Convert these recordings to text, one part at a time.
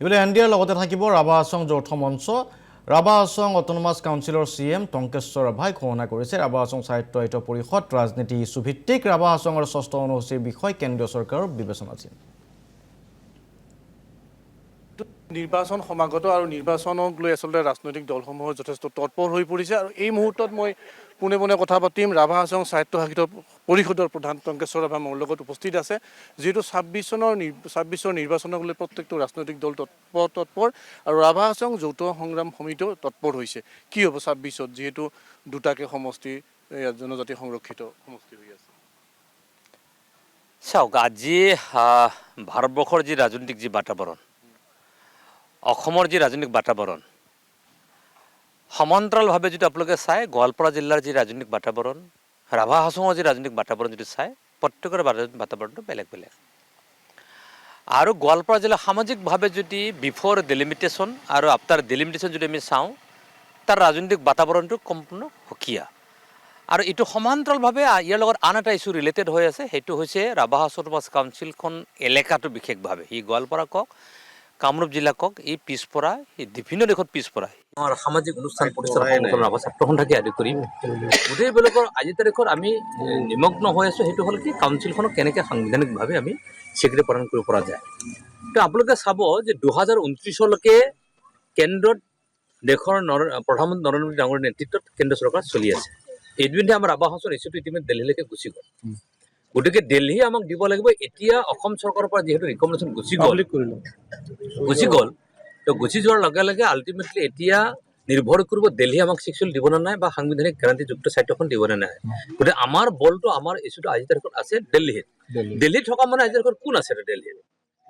ইফালে এনডিএৰ লগতে থাকিব ৰাভা হাছং যৌথ মঞ্চ। ৰাভা হাছং অট'নমাছ কাউন্সিলৰ CM টংকেশ্বৰ ৰাভাই ঘোষণা কৰিছে ৰাভা হাছং সাহিত্য পৰিষদ ৰাজনীতি ইস্যু ভিত্তিক ৰাভা হাছঙৰ ষষ্ঠ অনুসূচীৰ বিষয় কেন্দ্ৰীয় চৰকাৰৰ বিবেচনাধীন। নিৰ্বাচন সমাগত আৰু নিৰ্বাচনক লৈ আচলতে ৰাজনৈতিক দলসমূহ যথেষ্ট তৎপৰ হৈ পৰিছে আৰু এই মুহূৰ্তত মই পোনে পোনে কথা পাতিম ৰাভা হাছং সাহিত্য পৰিষদৰ প্ৰধান টংকেশ্বৰ ৰাভা মোৰ লগত উপস্থিত আছে। যিহেতু ২৬ নিৰ্বাচনক লৈ প্ৰত্যেকটো ৰাজনৈতিক দল তৎপৰ আৰু ৰাভা হাছং যৌথ সংগ্ৰাম সমিতিও তৎপৰ হৈছে। কি হ'ব ২৬ত যিহেতু দুটাকে সমষ্টি জনজাতি সংৰক্ষিত সমষ্টি হৈ আছে? চাওক, আজি ভাৰতবৰ্ষৰ যি ৰাজনৈতিক যি বাতাবৰণ, অসমৰ যি ৰাজনৈতিক বাতাবৰণ, সমান্তৰালভাৱে যদি আপোনালোকে চায় গোৱালপাৰা জিলাৰ যি ৰাজনৈতিক বাতাবৰণ, ৰাভা হাছঙৰ যি ৰাজনৈতিক বাতাবৰণ যদি চায়, প্ৰত্যেকৰে বাতাবৰণটো বেলেগ বেলেগ। আৰু গোৱালপাৰা জিলা সামাজিকভাৱে যদি বিফৰ ডেলিমিটেশ্যন আৰু আফটাৰ ডেলিমিটেশ্যন যদি আমি চাওঁ, তাৰ ৰাজনৈতিক বাতাবৰণটো সম্পূৰ্ণ সুকীয়া। আৰু এইটো সমান্তৰালভাৱে ইয়াৰ লগত আন এটা ইছ্যু ৰিলেটেড হৈ আছে, সেইটো হৈছে ৰাভা হাছং কাউন্সিলখন এলেকাটো বিশেষভাৱে সি গোৱালপাৰা কওক, কামৰূপ জিলা কওক, এই পিছপৰা, এই বিভিন্ন দেশত পিছপৰা আমাৰ সামাজিক অনুষ্ঠান প্ৰতিষ্ঠান সংগঠন ৰাভা ছাত্ৰ সন্থাকে আদি কৰি গোটেইবিলাকৰ আজিৰ তাৰিখত আমি নিমগ্ন হৈ আছোঁ। সেইটো হ'ল কি, কাউন্সিলখনক কেনেকৈ সাংবিধানিকভাৱে আমি স্বীকৃতি প্ৰদান কৰিব পৰা যায়। তো আপোনালোকে চাব যে ২০২৯লৈকে কেন্দ্ৰত দেশৰ প্ৰধানমন্ত্ৰী নৰেন্দ্ৰ মোদী ডাঙৰীৰ নেতৃত্বত কেন্দ্ৰীয় চৰকাৰ চলি আছে। ইতিমধ্যে আমাৰ ৰাভা হাছং ইছ্যুটো ইতিমধ্যে দিল্লীলৈকে গুচি গ'ল। গতিকে দিল্লী আমাক দিব লাগিব। এতিয়া অসম চৰকাৰৰ পৰা যিহেতু ৰিকমেণ্ডেশ্যন গুচি গ'ল, তো গুচি যোৱাৰ লগে লগে আল্টিমেটলি এতিয়া নিৰ্ভৰ কৰিব দিল্লী আমাক চিক্সুৱেল দিব নে নাই বা সাংবিধানিক গ্যাৰাণ্টিযুক্ত স্বায়ত্তখন দিব নে নাই। গতিকে আমাৰ বলটো, আমাৰ ইছ্যুটো আজিৰ তাৰিখত আছে দিল্লীত। দিল্লীত থকা মানে আজিৰ তাৰিখত কোন আছে? দিল্লীত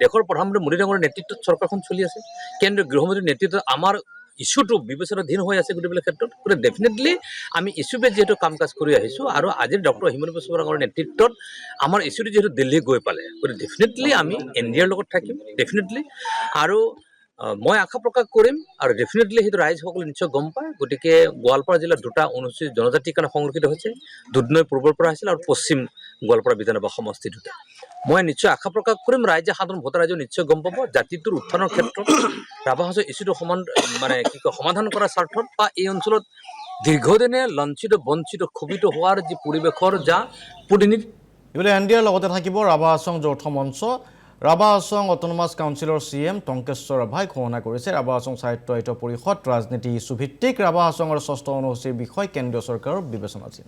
দেশৰ প্ৰধানমন্ত্ৰী মোদী ডাঙৰীৰ নেতৃত্বত চৰকাৰখন চলি আছে। কেন্দ্ৰীয় গৃহমন্ত্ৰীৰ নেতৃত্বত আমাৰ ইছ্যুটো বিবেচনাধীন হৈ আছে গোটেইবিলাক ক্ষেত্ৰত। গতিকে ডেফিনেটলি আমি ইছ্যু বেছ যিহেতু কাম কাজ কৰি আহিছোঁ আৰু আজিৰ ডক্টৰ হিমন্ত বিশ্ব শৰ্মাৰ নেতৃত্বত আমাৰ ইছ্যুটো যিহেতু দিল্লী গৈ পালে, গতিকে ডেফিনেটলি আমি এনডিএৰ লগত থাকিম ডেফিনেটলি। আৰু মই আশা প্ৰকাশ কৰিম আৰু ডেফিনেটলি সেইটো ৰাইজসকলে নিশ্চয় গম পায়। গতিকে গোৱালপাৰা জিলাত দুটা অনুসূচিত জনজাতিৰ কাৰণে সংৰক্ষিত হৈছে, দুধনৈ পূৰ্বৰ পৰা হৈছিল আৰু পশ্চিম গোৱালপাৰা বিধানসভা সমষ্টি দুটা। মই নিশ্চয় আশা প্ৰকাশ কৰিম ৰাইজে, সাধাৰণ ভোটাৰ ৰাইজে নিশ্চয় গম পাব জাতিটোৰ উত্থানৰ ক্ষেত্ৰত ৰাভা হাছং ইছ্যুটো সমাধান কৰাৰ স্বাৰ্থত বা এই অঞ্চলত দীৰ্ঘদিনে লাঞ্ছিত বঞ্চিত ক্ষোভিত হোৱাৰ যি পৰিৱেশৰ যা প্ৰতিনিধি। ইফালে এনডিএৰ লগতে থাকিব ৰাভা হাছং যৌথ মঞ্চ। ৰাভা হাছং অট'নমাছ কাউন্সিলৰ CM টংকেশ্বৰ ৰাভাই ঘোষণা কৰিছে ৰাভা হাছং সাহিত্য পৰিষদ ৰাজনীতি ইস্যু ভিত্তিক ৰাভা হাছঙৰ ষষ্ঠ অনুসূচীৰ বিষয় কেন্দ্ৰীয় চৰকাৰৰ বিবেচনাধীন।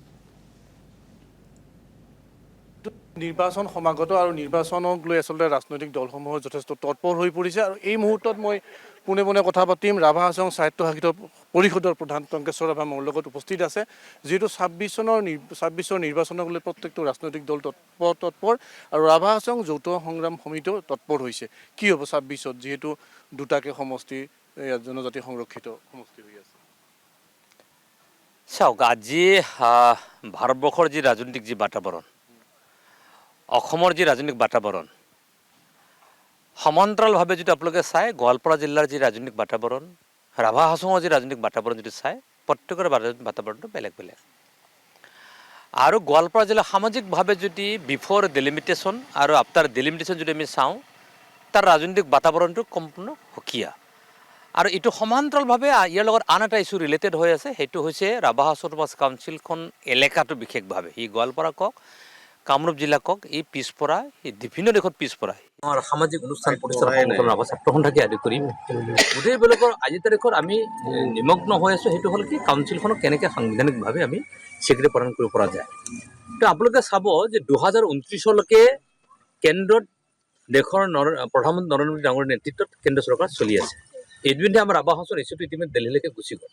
নিৰ্বাচন সমাগত আৰু নিৰ্বাচনক লৈ আচলতে ৰাজনৈতিক দলসমূহ যথেষ্ট তৎপৰ হৈ পৰিছে আৰু এই মুহূৰ্তত মই পোনে পোনে কথা পাতিম ৰাভা হাছং সাহিত্য পৰিষদৰ প্ৰধান টংকেশ্বৰ ৰাভা মোৰ লগত উপস্থিত আছে। যিহেতু ২৬ নিৰ্বাচনক লৈ প্ৰত্যেকটো ৰাজনৈতিক দল তৎপৰ আৰু ৰাভা হাছং যৌথ সংগ্ৰাম সমিতিও তৎপৰ হৈছে। কি হ'ব ২৬ত যিহেতু দুটাকে সমষ্টি জনজাতি সংৰক্ষিত সমষ্টি হৈ আছে? চাওক, আজি ভাৰতবৰ্ষৰ যি ৰাজনৈতিক যি বাতাবৰণ, অসমৰ যি ৰাজনৈতিক বাতাবৰণ, সমান্তৰালভাৱে যদি আপোনালোকে চায় গোৱালপাৰা জিলাৰ যি ৰাজনৈতিক বাতাবৰণ, ৰাভা হাছঙৰ যি ৰাজনৈতিক বাতাবৰণ যদি চায়, প্ৰত্যেকৰে বাতাবৰণটো বেলেগ বেলেগ। আৰু গোৱালপাৰা জিলা সামাজিকভাৱে যদি বিফৰ ডেলিমিটেশ্যন আৰু আফটাৰ ডেলিমিটেশ্যন যদি আমি চাওঁ, তাৰ ৰাজনৈতিক বাতাবৰণটো সম্পূৰ্ণ সুকীয়া। আৰু এইটো সমান্তৰালভাৱে ইয়াৰ লগত আন এটা ইছ্যু ৰিলেটেড হৈ আছে, সেইটো হৈছে ৰাভা হাছং কাউন্সিলখন এলেকাটো বিশেষভাৱে সি গোৱালপাৰা কওক, কামৰূপ জিলা কওক, এই পিছপৰা, এই বিভিন্ন দেশত পিছপৰা আমাৰ সামাজিক অনুষ্ঠান প্ৰতিষ্ঠান সংগঠন ৰাভা ছাত্ৰ সন্থাকে আদি কৰি গোটেইবিলাকৰ আজিৰ তাৰিখত আমি নিমগ্ন হৈ আছোঁ। সেইটো হ'ল কি, কাউন্সিলখনক কেনেকৈ সাংবিধানিকভাৱে আমি স্বীকৃতি প্ৰদান কৰিব পৰা যায়। তো আপোনালোকে চাব যে ২০২৯লৈকে কেন্দ্ৰত দেশৰ প্ৰধানমন্ত্ৰী নৰেন্দ্ৰ মোদী ডাঙৰীৰ নেতৃত্বত কেন্দ্ৰীয় চৰকাৰ চলি আছে। ইতিমধ্যে আমাৰ ৰাভা হাছং ইছ্যুটো ইতিমধ্যে দিল্লীলৈকে গুচি গ'ল।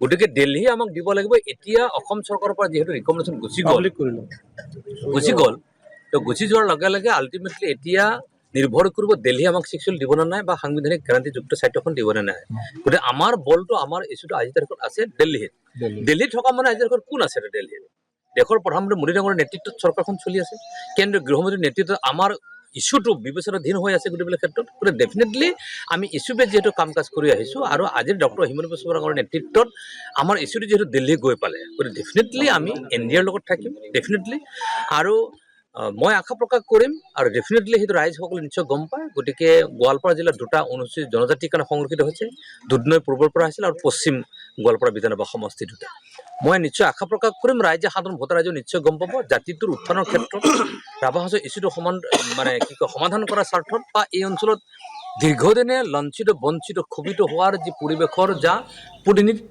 গতিকে দিল্লী আমাক দিব লাগিব। এতিয়া অসম চৰকাৰৰ পৰা যিহেতু ৰিকমেণ্ডেশ্যন গুচি গ'ল, তো গুচি যোৱাৰ লগে লগে আল্টিমেটলি এতিয়া নিৰ্ভৰ কৰিব দিল্লী আমাক চিক্সুৱেল দিব নে নাই বা সাংবিধানিক গ্যাৰাণ্টিযুক্ত স্বায়ত্তখন দিব নে নাই। গতিকে আমাৰ বলটো, আমাৰ ইছ্যুটো আজিৰ তাৰিখত আছে দিল্লীত। দিল্লীত থকা মানে আজিৰ তাৰিখত কোন আছে? দিল্লীত দেশৰ প্ৰধানমন্ত্ৰী মোদী ডাঙৰীৰ নেতৃত্বত চৰকাৰখন চলি আছে। কেন্দ্ৰীয় গৃহমন্ত্ৰীৰ নেতৃত্বত আমাৰ ইছ্যুটো বিবেচনাধীন হৈ আছে গোটেইবিলাক ক্ষেত্ৰত। গতিকে ডেফিনেটলি আমি ইছ্যু বেছ যিহেতু কাম কাজ কৰি আহিছোঁ আৰু আজিৰ ডক্টৰ হিমন্ত বিশ্ব শৰ্মাৰ নেতৃত্বত আমাৰ ইছ্যুটো যিহেতু দিল্লী গৈ পালে, গতিকে ডেফিনেটলি আমি এনডিএৰ লগত থাকিম ডেফিনেটলি। আৰু মই আশা প্ৰকাশ কৰিম আৰু ডেফিনেটলি সেইটো ৰাইজসকলে নিশ্চয় গম পায়। গতিকে গোৱালপাৰা জিলাৰ দুটা অনুসূচিত জনজাতিৰ কাৰণে সংৰক্ষিত হৈছে, দুধনৈ পূৰ্বৰ পৰা আছিল আৰু পশ্চিম গোৱালপাৰা বিধানসভা সমষ্টি দুটা। মই নিশ্চয় আশা প্ৰকাশ কৰিম ৰাইজে, সাধাৰণ ভোটাৰ ৰাইজে নিশ্চয় গম পাব জাতিটোৰ উত্থানৰ ক্ষেত্ৰত ৰাভা হাজোৰ ইছ্যুটো সমাধান কৰাৰ স্বাৰ্থত বা এই অঞ্চলত দীৰ্ঘদিনে লাঞ্ছিত বঞ্চিত ক্ষোভিত হোৱাৰ যি পৰিৱেশৰ যা প্ৰতিনিধি